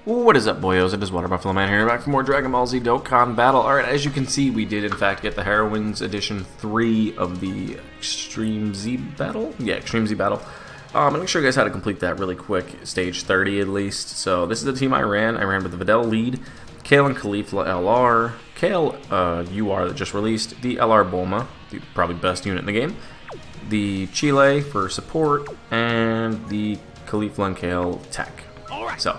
What is up, boyos? It is Water Buffalo Man here, back for more Dragon Ball Z Dokkan Battle. Alright, as you can see, we did in fact get the Heroines Edition 3 of the Extreme Z Battle? Yeah, Extreme Z Battle. I'm going to show you guys how to complete that really quick, stage 30 at least. So this is the team I ran. I ran with the Videl lead, Kale and Caulifla LR, Kale UR that just released, the LR Bulma, the probably best unit in the game, the Chile for support, and the Caulifla and Kale tech. So,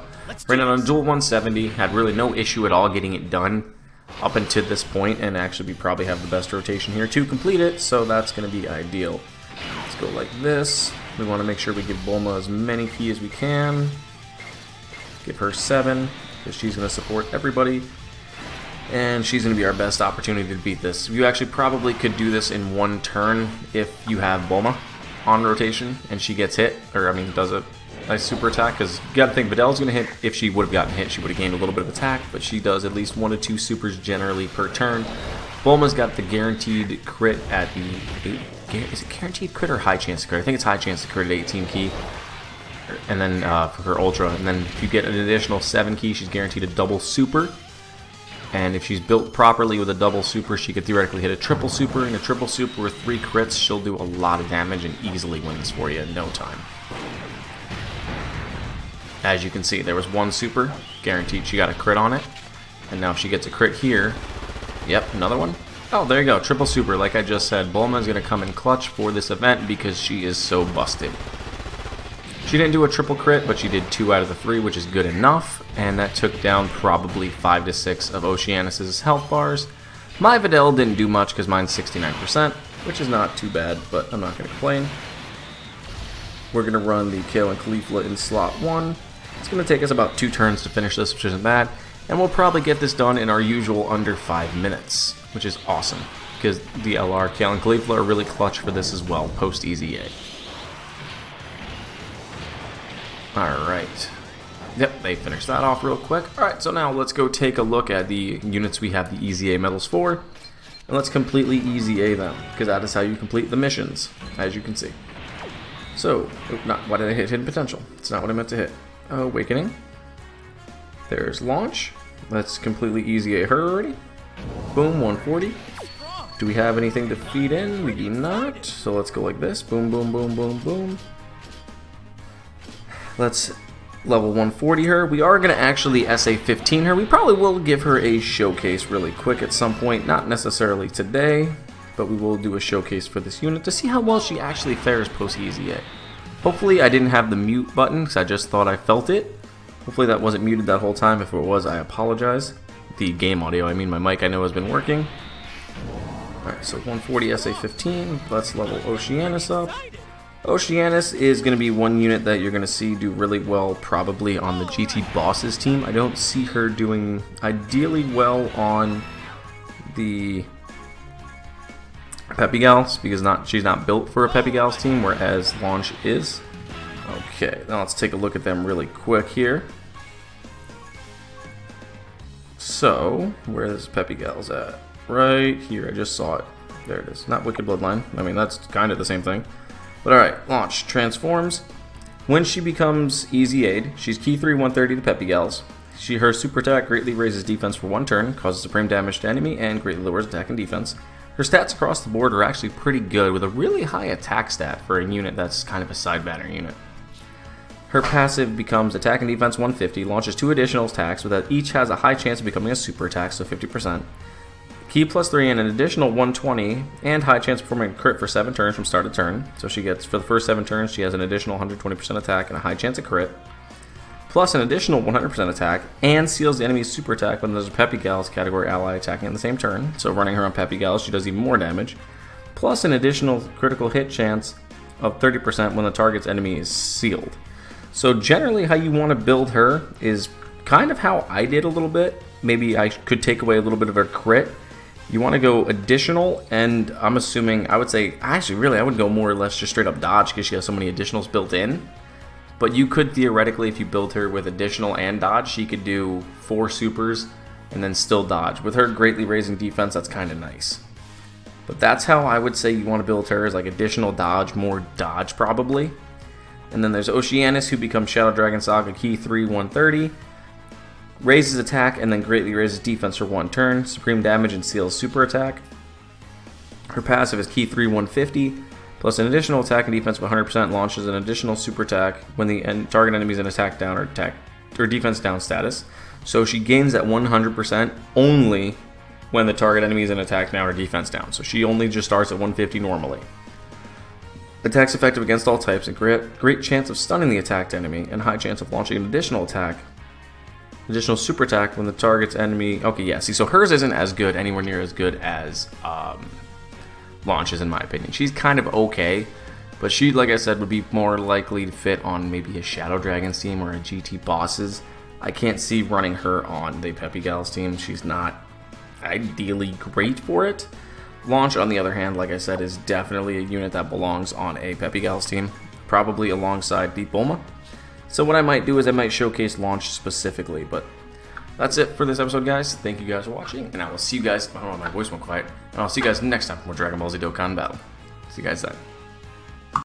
ran it on dual 170, had really no issue at all getting it done up until this point, and actually we probably have the best rotation here to complete it, so that's going to be ideal. Let's go like this. We want to make sure we give Bulma as many ki as we can. Give her 7, because she's going to support everybody, and she's going to be our best opportunity to beat this. You actually probably could do this in one turn if you have Bulma on rotation, and she gets hit, or I mean does a nice super attack, because you gotta think Videl's gonna hit. If she would have gotten hit, she would have gained a little bit of attack, but she does at least 1 to 2 supers generally per turn. Bulma's got the guaranteed crit at the is it guaranteed crit or high chance to crit? I think it's high chance to crit at 18 ki, and then for her ultra, and then if you get an additional 7 ki, she's guaranteed a double super. And if she's built properly with a double super, she could theoretically hit a triple super. And a triple super with 3 crits, she'll do a lot of damage and easily wins for you in no time. As you can see, there was 1 super, guaranteed she got a crit on it. And now if she gets a crit here, yep, another one. Oh, there you go, triple super. Like I just said, Bulma is going to come in clutch for this event because she is so busted. She didn't do a triple crit, but she did 2 out of the 3, which is good enough. And that took down probably 5 to 6 of Oceanus' health bars. My Videl didn't do much because mine's 69%, which is not too bad, but I'm not going to complain. We're going to run the Kale and Caulifla in slot 1. It's going to take us about 2 turns to finish this, which isn't bad. And we'll probably get this done in our usual under 5 minutes, which is awesome. Because the LR, Kale and Caulifla are really clutch for this as well, post EZA. Alright. Yep, they finished that off real quick. Alright, so now let's go take a look at the units we have the EZA medals for. And let's completely EZA them, because that is how you complete the missions, as you can see. So, why did I hit hidden potential? It's not what I meant to hit. Awakening. There's launch. Let's completely EZA her already. Boom, 140. Do we have anything to feed in? We do not. So let's go like this. Boom, boom, boom, boom, boom. Let's level 140 her. We are going to actually SA 15 her. We probably will give her a showcase really quick at some point. Not necessarily today, but we will do a showcase for this unit to see how well she actually fares post EZA. Hopefully I didn't have the mute button because I just thought I felt it. Hopefully that wasn't muted that whole time. If it was, I apologize. The game audio, I mean my mic, I know has been working. Alright, so 140 SA 15. Let's level Oceanus up. Oceanus is going to be one unit that you're going to see do really well probably on the GT Bosses team. I don't see her doing ideally well on the Peppy Gals because she's not built for a Peppy Gals team, whereas Launch is. Okay, now let's take a look at them really quick here. So, where is Peppy Gals at? Right here, I just saw it. There it is. Not Wicked Bloodline. I mean, that's kind of the same thing. But alright, Launch transforms. When she becomes EZA'd, she's Key 3 130 to Peppy Gals. Her super attack greatly raises defense for 1 turn, causes supreme damage to enemy, and greatly lowers attack and defense. Her stats across the board are actually pretty good, with a really high attack stat for a unit that's kind of a side banner unit. Her passive becomes attack and defense 150, launches 2 additional attacks, so that each has a high chance of becoming a super attack, so 50%. Key plus 3 and an additional 120, and high chance of performing a crit for 7 turns from start to turn. So she gets, for the first 7 turns, she has an additional 120% attack and a high chance of crit, plus an additional 100% attack, and seals the enemy's super attack when there's a Peppy Gals category ally attacking in the same turn. So running her on Peppy Gals, she does even more damage, plus an additional critical hit chance of 30% when the target's enemy is sealed. So generally how you want to build her is kind of how I did a little bit. Maybe I could take away a little bit of her crit. You want to go additional, and I'm assuming, I would say, actually really I would go more or less just straight up dodge because she has so many additionals built in. But you could theoretically, if you build her with additional and dodge, she could do 4 supers and then still dodge. With her greatly raising defense, that's kind of nice. But that's how I would say you want to build her, is like additional dodge, more dodge probably. And then there's Oceanus, who becomes Shadow Dragon Saga Key 3 130. Raises attack and then greatly raises defense for 1 turn. Supreme damage and seals super attack. Her passive is Key 3 150, plus an additional attack and defense of 100%, launches an additional super attack when the target enemy is in attack down or defense down status. So she gains at 100% only when the target enemy is in attack down or defense down. So she only just starts at 150 normally. Attacks effective against all types, and great chance of stunning the attacked enemy, and high chance of launching an additional attack. Additional super attack when the target's enemy... Okay, yeah, see, so hers isn't as good, anywhere near as good as Launch's, in my opinion. She's kind of okay, but she, like I said, would be more likely to fit on maybe a Shadow Dragons team or a GT Bosses. I can't see running her on the Peppy Gals team. She's not ideally great for it. Launch, on the other hand, like I said, is definitely a unit that belongs on a Peppy Gals team, probably alongside the Bulma. So what I might do is I might showcase Launch specifically, but that's it for this episode, guys. Thank you guys for watching, and I will see you guys... Oh, my voice went quiet. And I'll see you guys next time for more Dragon Ball Z Dokkan Battle. See you guys then.